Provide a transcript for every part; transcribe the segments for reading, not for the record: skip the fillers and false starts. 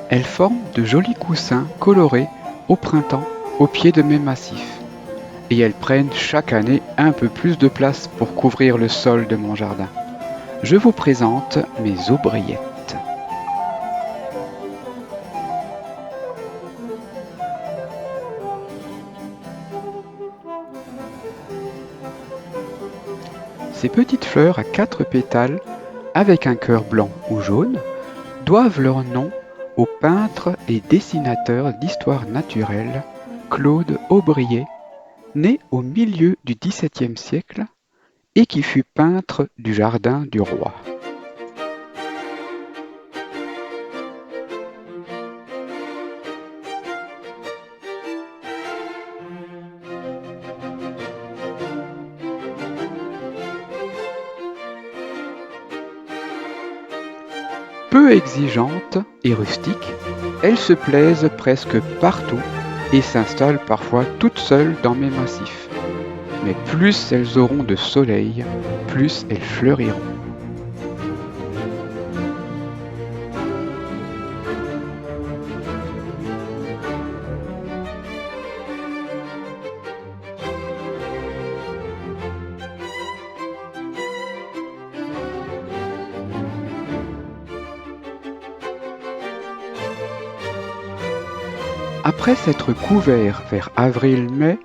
Elles forment de jolis coussins colorés au printemps au pied de mes massifs. Et elles prennent chaque année un peu plus de place pour couvrir le sol de mon jardin. Je vous présente mes aubriettes. Ces petites fleurs à 4 pétales, avec un cœur blanc ou jaune, doivent leur nom au peintre et dessinateur d'histoire naturelle Claude Aubriet, né au milieu du XVIIe siècle et qui fut peintre du jardin du roi. Peu exigeantes et rustiques, elles se plaisent presque partout et s'installent parfois toutes seules dans mes massifs. Mais plus elles auront de soleil, plus elles fleuriront. Après s'être couverts vers avril-mai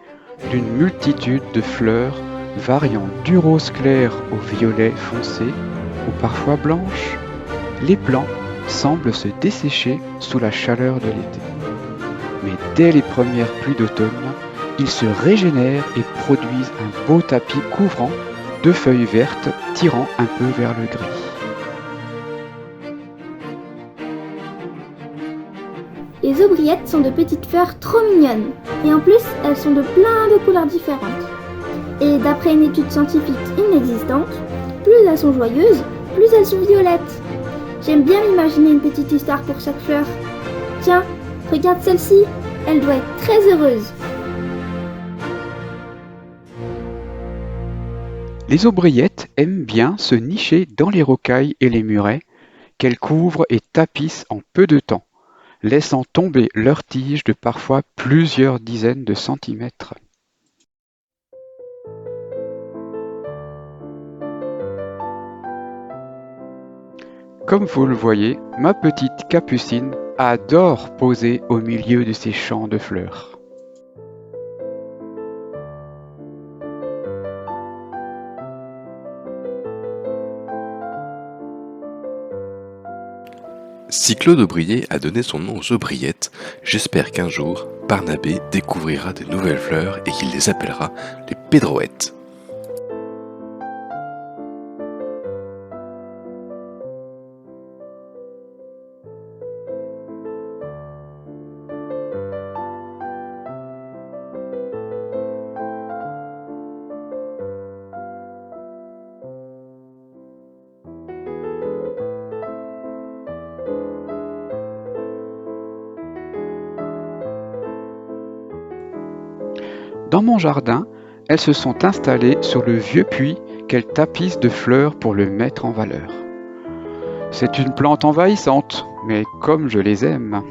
d'une multitude de fleurs variant du rose clair au violet foncé ou parfois blanches, les plants semblent se dessécher sous la chaleur de l'été. Mais dès les premières pluies d'automne, ils se régénèrent et produisent un beau tapis couvrant de feuilles vertes tirant un peu vers le gris. Les aubriettes sont de petites fleurs trop mignonnes. Et en plus, elles sont de plein de couleurs différentes. Et d'après une étude scientifique inexistante, plus elles sont joyeuses, plus elles sont violettes. J'aime bien m'imaginer une petite histoire pour chaque fleur. Tiens, regarde celle-ci, elle doit être très heureuse. Les aubriettes aiment bien se nicher dans les rocailles et les murets qu'elles couvrent et tapissent en peu de temps, laissant tomber leurs tiges de parfois plusieurs dizaines de centimètres. Comme vous le voyez, ma petite Capucine adore poser au milieu de ces champs de fleurs. Si Claude Aubriet a donné son nom aux aubriettes, j'espère qu'un jour, Barnabé découvrira de nouvelles fleurs et qu'il les appellera les pédroètes. Dans mon jardin, elles se sont installées sur le vieux puits qu'elles tapissent de fleurs pour le mettre en valeur. C'est une plante envahissante, mais comme je les aime.